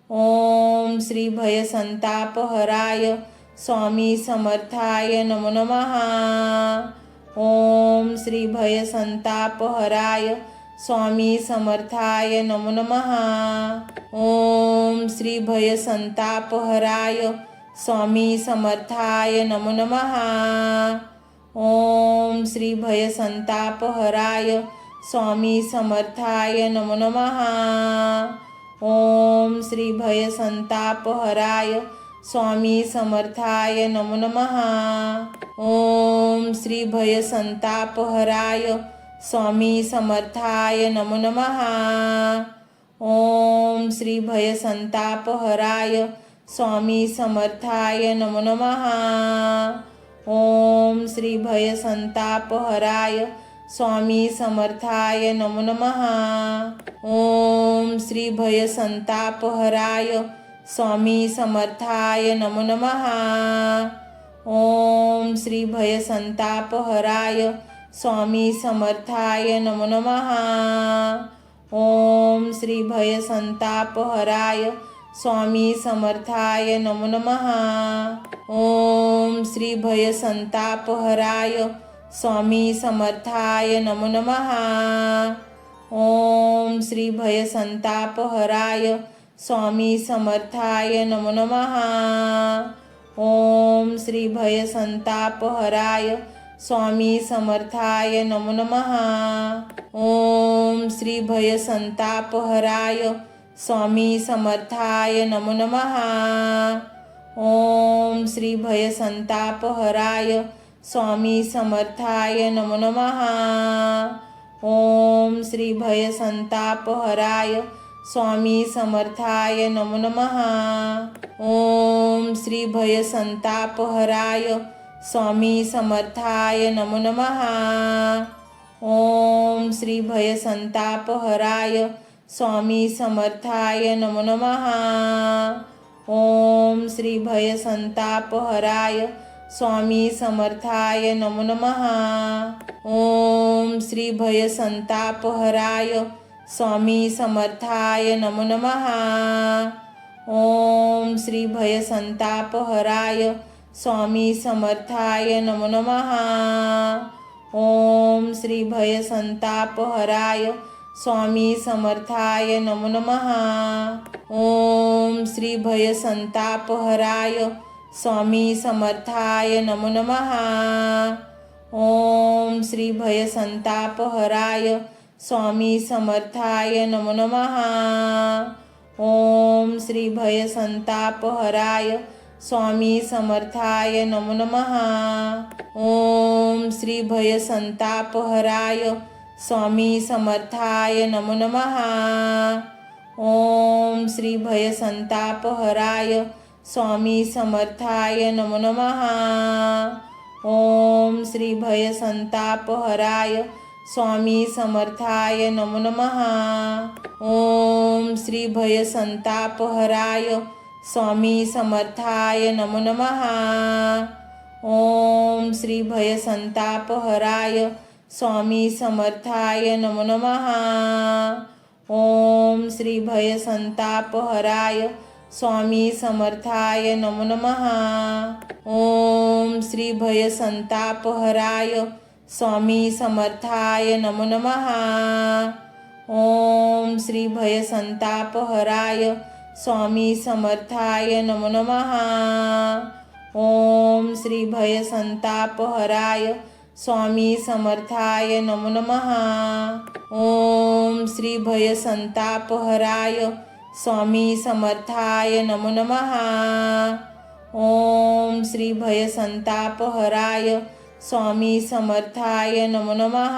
A: ओम श्री भयसंतापहराय स्वामी समर्थाय नमो नमः। ओम श्री भयसंतापहराय स्वामी समर्थाय नमो नमः। ओम श्री भयसंतापहराय स्वामी समर्थाय नमो नमः। ओम श्री भयसंतापहराय स्वामी समर्थाय नमो नमः। ओम श्री भयसंतापहराय स्वामी समर्थाय नमो नमः। ओम श्री भयसंतापहराय स्वामी समर्थाय नमो नमः। ओम श्री भयसंतापहराय स्वामी समर्थाय नमो नमः। ओम श्री भयसंतापहराय स्वामी समर्थाय नमो नमः। ओम श्री भयसंतापहराय स्वामी समर्थाय नमो नमः। ओम श्री भयसंतापहराय स्वामी समर्थाय नमो नमः। ओम श्री भयसंतापहराय स्वामी समर्थाय नमो नमः। ओम श्री भयसंतापहराय स्वामी समर्थाय नमो नमः। ओम श्री भयसंतापहराय स्वामी समर्थाय नमो नमः। ओम श्री भयसंतापहराय स्वामी समर्थाय नमो नमः। ओम श्री भयसंतापहराय स्वामी समर्थाय नमो नमः। ओम श्री भयसंतापहराय स्वामी समर्थाय नमो नमः। ओम श्री भयसंतापहराय स्वामी समर्थाय नमो नमः। ओम श्री भयसंतापहराय स्वामी समर्थाय नमो नमः। ओम श्री भयसंतापहराय स्वामी समर्थाय नमो नमः। ओम श्री भयसंतापहराय स्वामी समर्थाय नमो नमः। ओम श्री भयसंतापहराय स्वामी समर्थाय नमो नमः। ओम श्री भयसंतापहराय स्वामी समर्थाय नमो नमः। ओम श्री भयसंतापहराय स्वामी समर्थाय नमो नमः। ओम श्री भयसंतापहराय स्वामी समर्थाय नमो नमः। ओम श्री भयसंतापहराय स्वामी समर्थाय नमो नमः। ओम श्री भयसंतापहराय स्वामी समर्थाय नमो नमः। ओम श्री भयसंतापहराय स्वामी समर्थाय नमो नमः। ओम श्री भयसंतापहराय स्वामी समर्थाय नमो नमः। ओम श्री भयसंतापहराय स्वामी समर्थाय नमो नमः। ओम श्री भयसंतापहराय स्वामी समर्थाय नमो नमः। ओम श्री भयसंतापहराय स्वामी समर्थाय नमो नमः। ओम श्री भयसंतापहराय स्वामी समर्थाय नमो नमः। ओम श्री भयसंतापहराय स्वामी समर्थाय नमो नमः। ओम श्री भयसंतापहराय स्वामी समर्थाय नमो नमः। ओम श्री भयसंतापहराय स्वामी समर्थाय नमो नमः। ओम श्री भयसंतापहराय स्वामी समर्थाय नमो नमः. ओम श्री भयसंतापहराय स्वामी समर्थाय नमो नमः.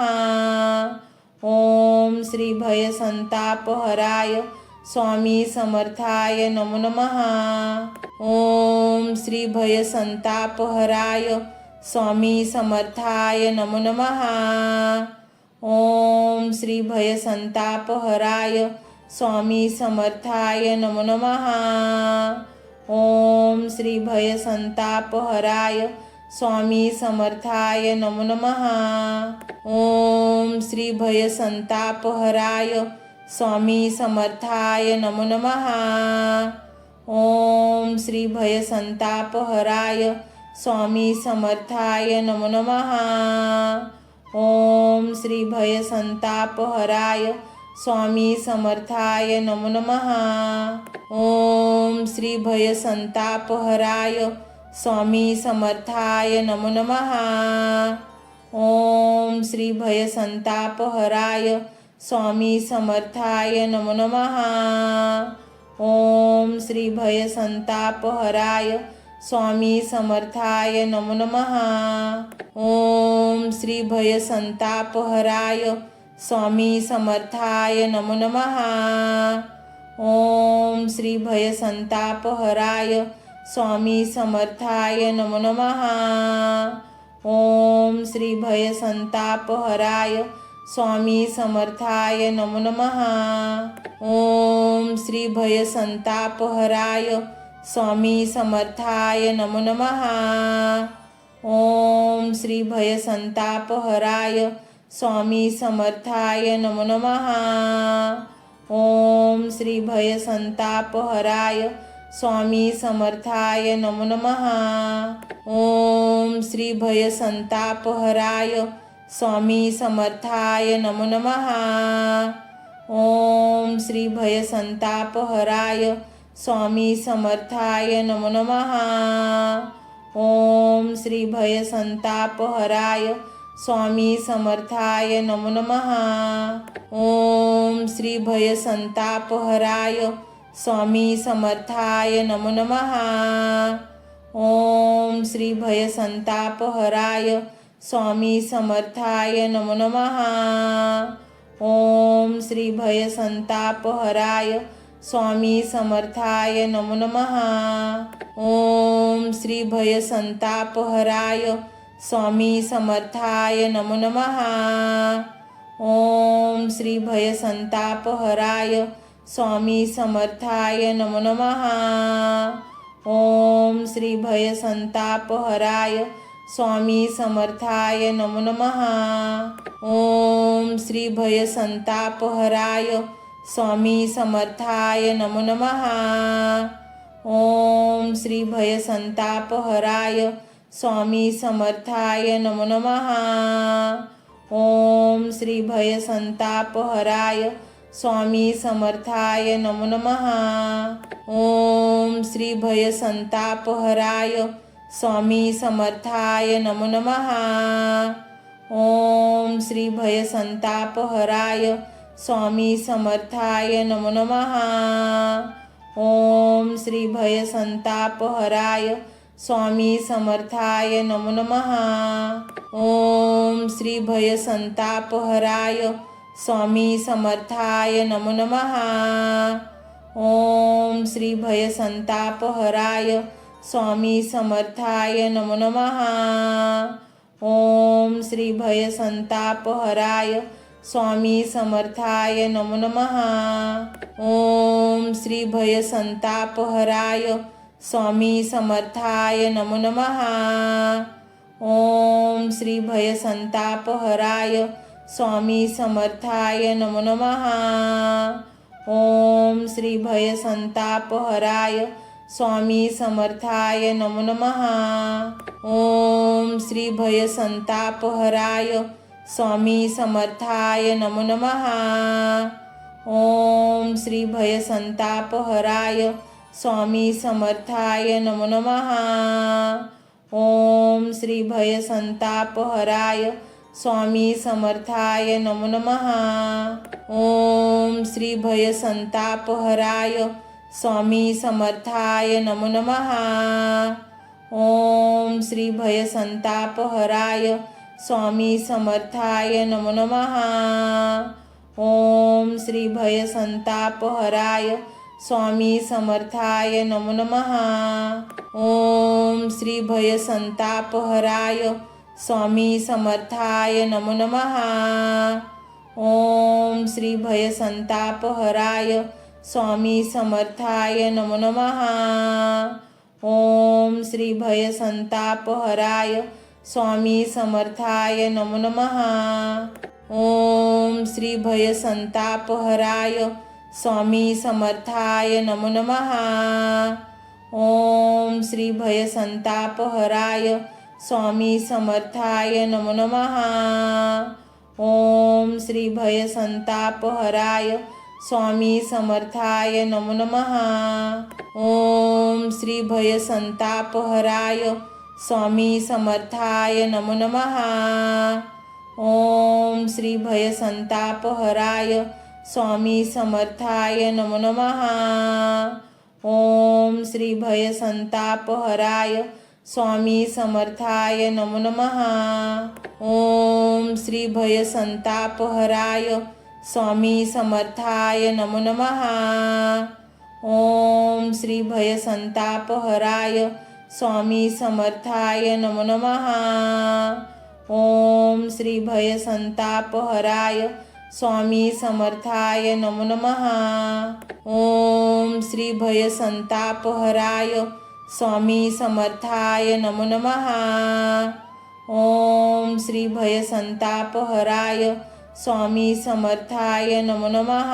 A: ओम श्री भयसंतापहराय स्वामी समर्थाय नमो नमः. ओम श्री भयसंतापहराय स्वामी समर्थाय नमो नमः. ओम श्री भयसंतापहराय स्वामी समर्थाय नमो नमः. ओम श्री भयसंतापहराय स्वामी समर्थाय नमो नमः. ओम श्री भयसंतापहराय स्वामी समर्थाय नमो नमः. ओम श्री भयसंतापहराय स्वामी समर्थाय नमो नमः. ओम श्री भयसंतापहराय स्वामी समर्थाय नमो नमः. ओम श्री भयसंतापहराय स्वामी समर्थाय नमो नमः. ओम श्री भयसंतापहराय स्वामी समर्थाय नमो नमः. ओम श्री भयसंतापहराय स्वामी समर्थाय नमो नमः. ओम श्री भयसंतापहराय स्वामी समर्थाय नमो नमः. ओम श्री भयसंतापहराय स्वामी समर्थाय नमो नमः. ओम श्री भयसंतापहराय स्वामी समर्थाय नमो नमः. ओम श्री भयसंतापहराय स्वामी समर्थाय नमो नमः. ओम श्री भयसंतापहराय स्वामी समर्थाय नमो नमः. ओम श्री भयसंतापहराय स्वामी समर्थाय नमो नमः. ओम श्री भयसंतापहराय स्वामी समर्थाय नमो नमः. ओम श्री भयसंतापहराय स्वामी समर्थाय नमो नमः. ओम श्री भयसंतापहराय स्वामी समर्थाय नमो नमः. ओम श्री भयसंतापहराय स्वामी समर्थाय नमो नमः. ओम श्री भयसंतापहराय स्वामी समर्थाय नमो नमः. ओम श्री भयसंतापहराय स्वामी समर्थाय नमो नमः. ओम श्री भयसंतापहराय स्वामी समर्थाय नमो नमः. ओम श्री भयसंतापहराय स्वामी समर्थाय नमो नमः. ओम श्री भयसंतापहराय स्वामी समर्थाय नमो नमः. ओम श्री भयसंतापहराय स्वामी समर्थाय नमो नमः. ओम श्री भयसंतापहराय स्वामी समर्थाय नमो नमः. ओम श्री भयसंतापहराय स्वामी समर्थाय नमो नमः. ओम श्री भयसंतापहराय स्वामी समर्थाय नमो नमः. ओम श्री भयसंतापहराय स्वामी समर्थाय नमो नमः. ओम श्री भयसंतापहराय स्वामी समर्थाय नमो नमः. ओम श्री भयसंतापहराय स्वामी समर्थाय नमो नमः. ओम श्री भयसंतापहराय स्वामी समर्थाय नमो नमः. ओम श्री भयसंतापहराय स्वामी समर्थाय नमो नमः. ओम श्री भयसंतापहराय स्वामी समर्थाय नमो नमः. ओम श्री भयसंतापहराय स्वामी समर्थाय नमो नमः. ओम श्री भयसंतापहराय स्वामी समर्थाय नमो नमः. ओम श्री भयसंतापहराय स्वामी समर्थाय नमो नमः. ओम श्री भयसंतापहराय स्वामी समर्थाय नमो नमः. ओम श्री भयसंतापहराय स्वामी समर्थाय नमो नमः. ओम श्री भय संतापहराय स्वामी समर्थाय नमो नमः। ओम श्री भय संतापहराय स्वामी समर्थाय नमो नमः। ओम श्री भय संतापहराय स्वामी समर्थाय नमो नमः। ओम श्री भय संतापहराय स्वामी समर्थाय नमो नमः। ओम श्री भय संतापहराय स्वामी समर्थाय नमो नमः। ओम श्री भय संतापहराय स्वामी समर्थाय नमो नमः। ओम श्री भय संतापहराय स्वामी समर्थाय नमो नमः। ओम श्री भय संतापहराय स्वामी समर्थाय नमो नमः। ओम श्री भय संतापहराय स्वामी समर्थाय नमो नमः। ओम श्री भय संतापहराय स्वामी समर्थाय नमो नमः। ओम श्री भय संतापहराय स्वामी समर्थाय नमो नमः। ओम श्री भय संतापहराय स्वामी समर्थाय नमो नमः। ओम श्री भय संतापहराय स्वामी समर्थाय नमो नमः। ओम श्री भय संतापहराय स्वामी समर्थाय नमो नमः। ओम श्री भय संतापहराय स्वामी समर्थाय नमो नमः। ओम श्री भय संतापहराय स्वामी समर्थाय नमो नमः। ओम श्री भय संतापहराय स्वामी समर्थाय नमो नमः।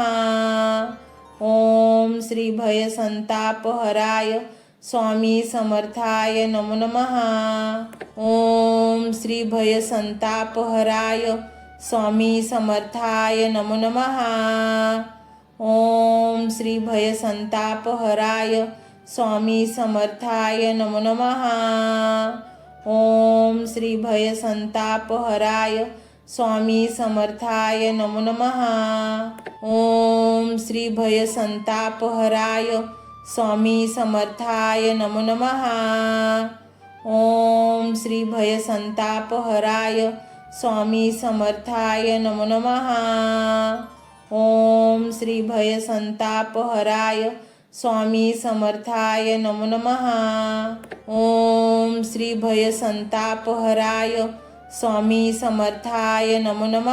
A: ओम श्री भय संतापहराय स्वामी समर्थाय नमो नमः। ओम श्री भय संतापहराय स्वामी समर्थाय नमो नमः। ओम श्री भय संतापहराय स्वामी समर्थाय नमो नमः। ओम श्री भय संतापहराय स्वामी समर्थाय नमो नमः। ओम श्री भय संतापहराय स्वामी समर्थाय नमो नमः। ओम श्री भय संतापहराय स्वामी समर्थाय नमो नमः। ओम श्री भय संतापहराय स्वामी समर्थाय नमो नमः। ओम श्री भय संतापहराय स्वामी समर्थाय नमो नमः।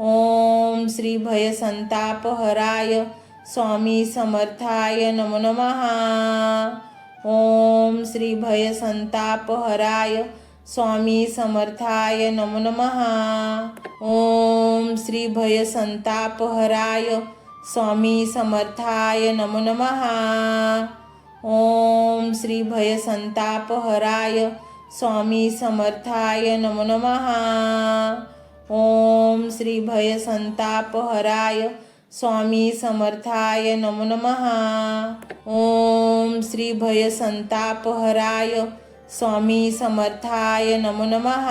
A: ओम श्री भय संतापहराय स्वामी समर्थाय नमो नमः। ओम श्री भय संतापहराय स्वामी समर्थाय नमो नमः। ओम श्री भय संतापहराय स्वामी समर्थाय नमो नमः। ओम श्री भय संतापहराय स्वामी समर्थाय नमो नमः। ओम श्री भय संतापहराय स्वामी समर्थाय नमो नमः। ओम श्री भय संतापहराय स्वामी समर्थाय नमो नमः।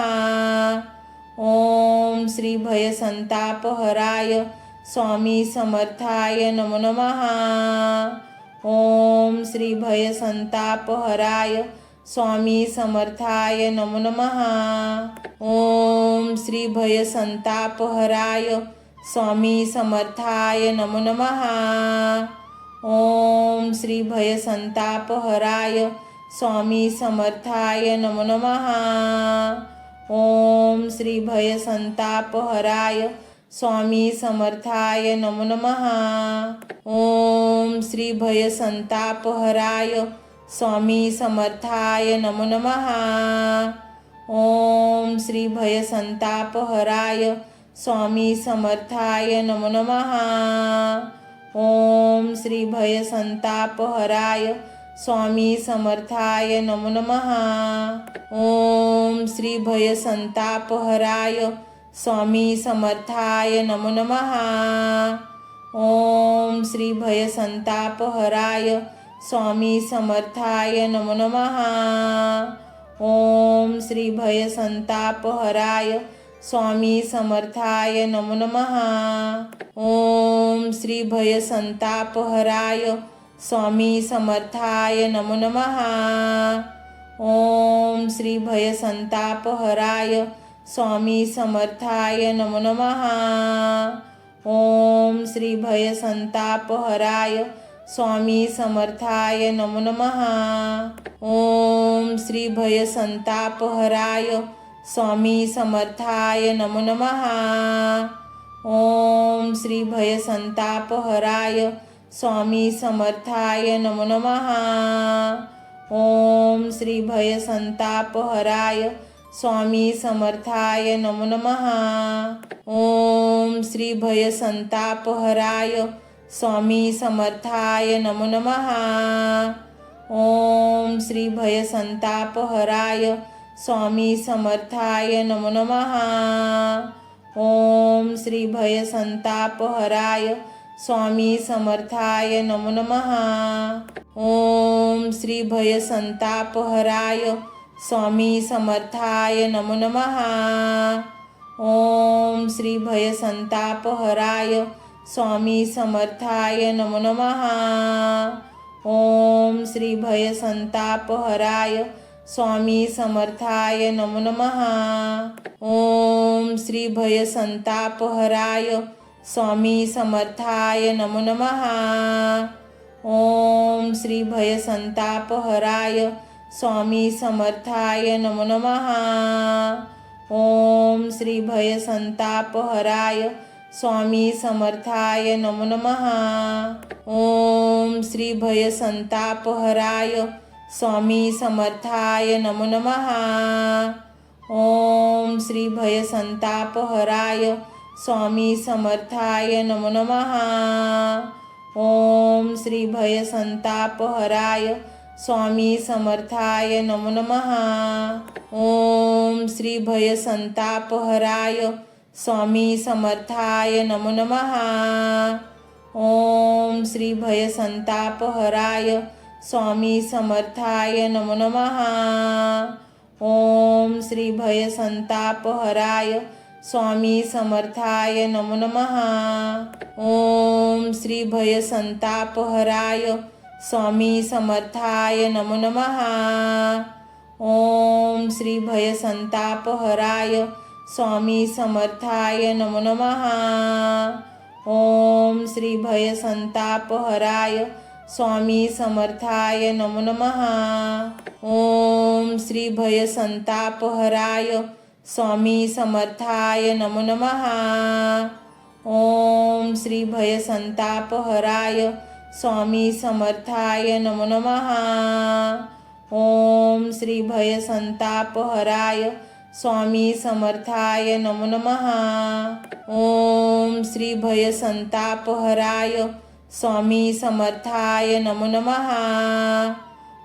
A: ओम श्री भय संतापहराय स्वामी समर्थाय नमो नमः। ओम श्री भय संतापहराय स्वामी समर्थाय नमो नमः। ओम श्री भय संतापहराय स्वामी समर्थाय नमो नमः। ओम श्री भय संतापहराय स्वामी समर्थाय नमो नमः। ओम श्री भय संतापहराय स्वामी समर्थाय नमो नमः। ओम श्री भय संतापहराय स्वामी समर्थाय नमो नमः। ओम श्री भय संतापहराय स्वामी समर्थाय नमो नमः। ओम श्री भय संतापहराय स्वामी समर्थाय नमो नमः। ओम श्री भय संतापहराय स्वामी समर्थाय नमो नमः। ओम श्री भय संतापहराय स्वामी समर्थाय नमो नमः। ओम श्री भय संतापहराय स्वामी समर्थाय नमो नमः. ओम श्री भय संतापहराय स्वामी समर्थाय नमो नमः. ओम श्री भय संतापहराय स्वामी समर्थाय नमो नमः. ओम श्री भय संतापहराय स्वामी समर्थाय नमो नमः. ओम श्री भय संतापहराय स्वामी समर्थाय नमो नमः. ओम श्री भय संतापहराय स्वामी समर्थाय नमो नमः. ओम श्री भय संतापहराय स्वामी समर्थाय नमो नमः. ओम श्री भय संतापहराय स्वामी समर्थाय नमो नमः. ओम श्री भय संतापहराय स्वामी समर्थाय नमो नमः. ओम श्री भय संतापहराय स्वामी समर्थाय नमो नमः. ओम श्री भय संतापहराय स्वामी समर्थाय नमो नमः. ओम श्री भय संतापहराय स्वामी समर्थाय नमो नमः. ओम श्री भय संतापहराय स्वामी समर्थाय नमो नमः. ओम श्री भय संतापहराय स्वामी समर्थाय नमो नमः. ओम श्री भय संतापहराय स्वामी समर्थाय नमो नमः. ओम श्री भय संतापहराय स्वामी समर्थाय नमो नमः. ओम श्री भय संतापहराय स्वामी समर्थाय नमो नमः. ओम श्री भय संतापहराय स्वामी समर्थाय नमो नमः. ओम श्री भय संतापहराय स्वामी समर्थाय नमो नमः. ओम श्री भय संतापहराय स्वामी समर्थाय नमो नमः. ओम श्री भय संतापहराय स्वामी समर्थाय नमो नमः. ओम श्री भय संतापहराय स्वामी समर्थाय नमो नमः. ओम श्री भय संतापहराय स्वामी समर्थाय नमो नमः. ओम श्री भय संतापहराय स्वामी समर्थाय नमो नमः. ओम श्री भय संतापहराय स्वामी समर्थाय नमो नमः. ओम श्री भय संतापहराय स्वामी समर्थाय नमो नमः. ओम श्री भय संतापहराय स्वामी समर्थाय नमो नमः. ओम श्री भय संतापहराय स्वामी समर्थाय नमो नमः. ओम श्री भय संतापहराय स्वामी समर्थाय नमो नमः.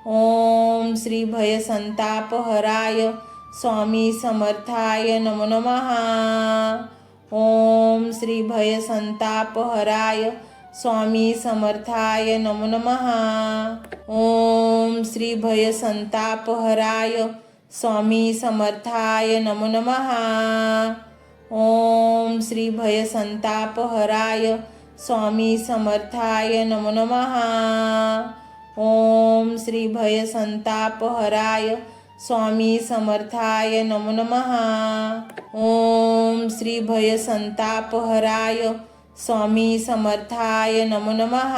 A: ओम श्री भय संतापहराय स्वामी समर्थाय नमो नमः. ओम श्री भय संतापहराय स्वामी समर्थाय नमो नमः. ओम श्री भय संतापहराय स्वामी समर्थाय नमो नमः. ओम श्री भय संतापहराय स्वामी समर्थाय नमो नमः. ओम श्री भय संतापहराय स्वामी समर्थाय नमो नमः. ओम श्री भय संतापहराय स्वामी समर्थाय नमो नमः.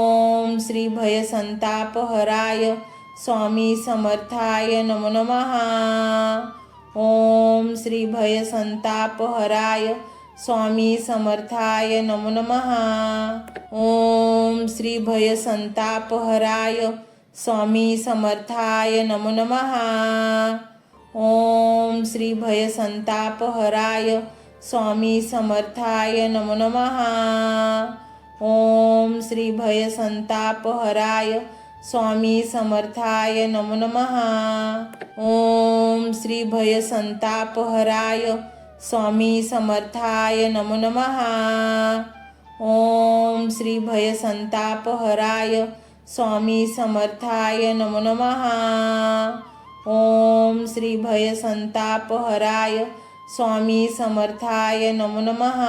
A: ओम श्री भय संतापहराय स्वामी समर्थाय नमो नमः. ओम श्री भय संतापहराय स्वामी समर्थाय नमो नमः. ओम श्री भय संतापहराय स्वामी समर्थाय नमो नमः. ओम श्री भय संतापहराय स्वामी समर्थाय नमो नमः. ओम श्री भय संतापहराय स्वामी समर्थाय नमो नमः. ओम श्री भय संतापहराय स्वामी समर्थाय नमो नमः. ओम श्री भय संतापहराय स्वामी समर्थाय नमो नमः. ओम श्री भयसंतापहराय स्वामी समर्थाय नमो नमः.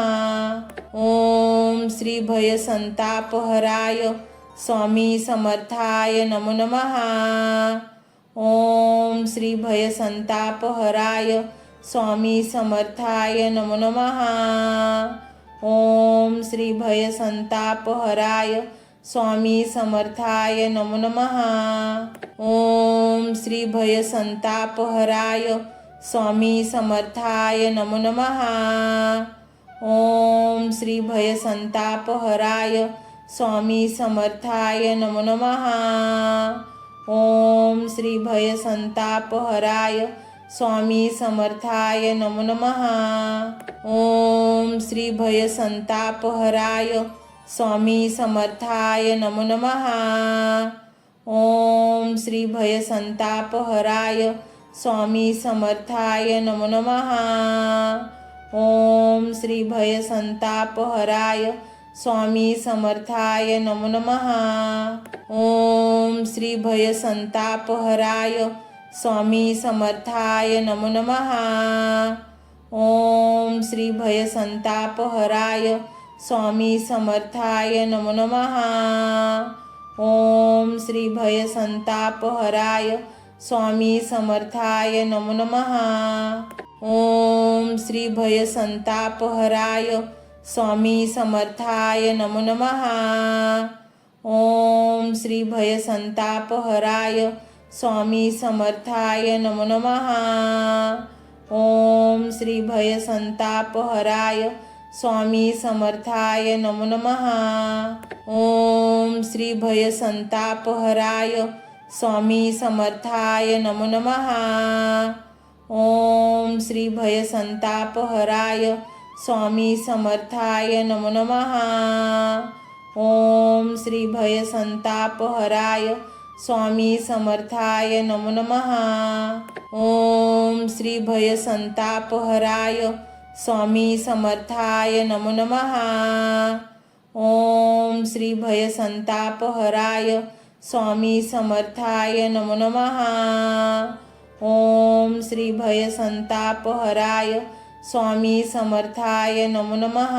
A: ओम श्री भयसंतापहराय स्वामी समर्थाय नमो नमः. ओम श्री भयसंतापहराय स्वामी समर्थाय नमो नमः. ओम श्री भयसंतापहराय स्वामी समर्थाय नमो नमः. ओम श्री भयसंतापहराय स्वामी समर्थाय नमो नमः. ओम श्री भयसंतापहराय स्वामी समर्थाय नमो नमः. ओम श्री भयसंतापहराय स्वामी समर्थाय नमो नमः. ओम श्री भयसंतापहराय स्वामी समर्थाय नमो नमः. ओम श्री भयसंतापहराय स्वामी समर्थाय नमो नमः. ओम श्री भयसंतापहराय स्वामी समर्थाय नमो नमः. ओम श्री भयसंतापहराय स्वामी समर्थाय नमो नमः. ओम श्री भयसंतापहराय स्वामी समर्थाय नमो नमः. ओम श्री भयसंतापहराय स्वामी समर्थाय नमो नमः. ओम श्री भयसंतापहराय स्वामी समर्थाय नमो नमः. ओम श्री भयसंतापहराय स्वामी समर्थाय नमो नमः. ओम श्री भयसंतापहराय स्वामी समर्थाय नमो नमः. ओम श्री भयसंतापहराय स्वामी समर्थाय नमो नमः. ओम श्री भयसंतापहराय स्वामी समर्थाय नमो नमः. ओम श्री भयसंतापहराय स्वामी समर्थाय नमो नमः. ओम श्री भयसंतापहराय स्वामी समर्थाय नमो नमः. ओम श्री भयसंतापहराय स्वामी समर्थाय नमो नमः. ओम श्री भयसंतापहराय स्वामी समर्थाय नमो नमः.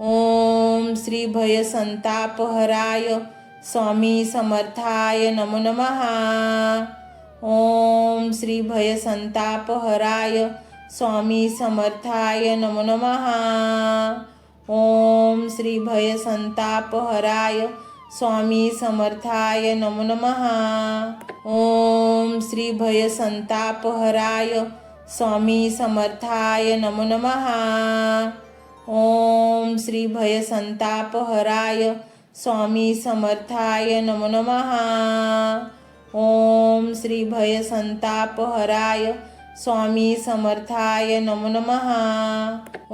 A: ओम श्री भयसंतापहराय स्वामी समर्थाय नमो नमः. ओम श्री भयसंतापहराय स्वामी समर्थाय नमो नमः. ओम श्री भयसंतापहराय स्वामी समर्थाय नमो नमः. ओम श्री भयसंतापहराय स्वामी समर्थाय नमो नमः. ओम श्री भयसंतापहराय स्वामी समर्थाय नमो नमः. ओम श्री भयसंतापहराय स्वामी समर्थाय नमो नमः.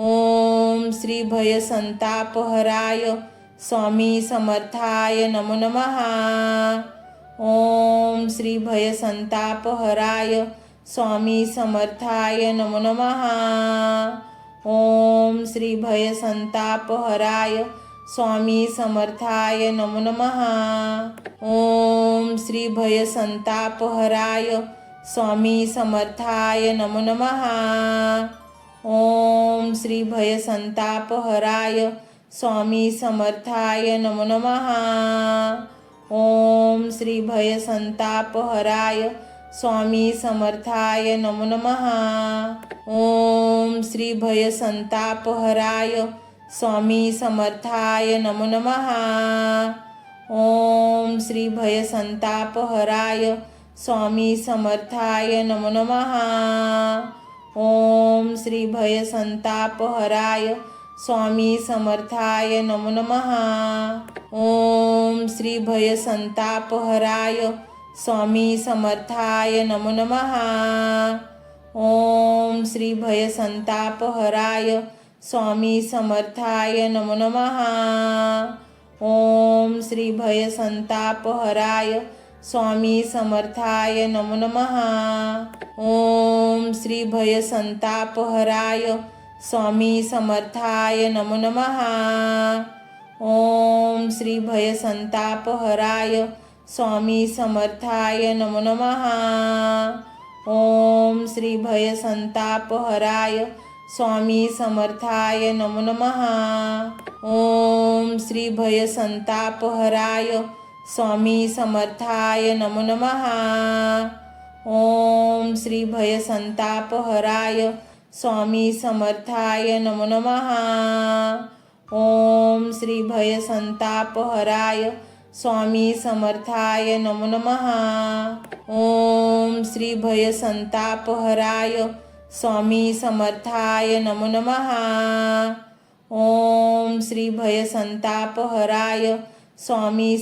A: ओम श्री भयसंतापहराय स्वामी समर्थाय नमो नमः. ओम श्री भयसंतापहराय स्वामी समर्थाय नमो नमः. ओम श्री भयसंतापहराय स्वामी समर्थाय नमो नमः. ओम श्री भयसंतापहराय स्वामी समर्थाय नमो नमः. ओम श्री भयसंतापहराय स्वामी समर्थाय नमो नमः. ओम श्री भयसंतापहराय स्वामी समर्थाय नमो नमः. ओम श्री भयसंतापहराय स्वामी समर्थाय नमो नमः. ओम श्री भयसंतापहराय स्वामी समर्थाय नमो नमः. ओम श्री भयसंतापहराय स्वामी समर्थाय नमो नमः. ओम श्री भयसंतापहराय स्वामी समर्थाय नमो नमः. ओम श्री भयसंतापहराय स्वामी समर्थाय नमो नमः. ओम श्री भयसंतापहराय स्वामी समर्थाय नमो नमः. ओम श्री भयसंतापहराय स्वामी समर्थाय नमो नमः. ओम श्री भयसंतापहराय स्वामी समर्थाय नमो नमः. ओम श्री भय संतापहराय स्वामी समर्थाय नमो नमः. ओम श्री भय संतापहराय स्वामी समर्थाय नमो नमः. ओम श्री भय संतापहराय स्वामी समर्थाय नमो नमः. ओम श्री भय संतापहराय स्वामी समर्थाय नमो नमः. ओम श्री भय संतापहराय स्वामी समर्थाय नमो नमः. ओम श्री भय संतापहराय स्वामी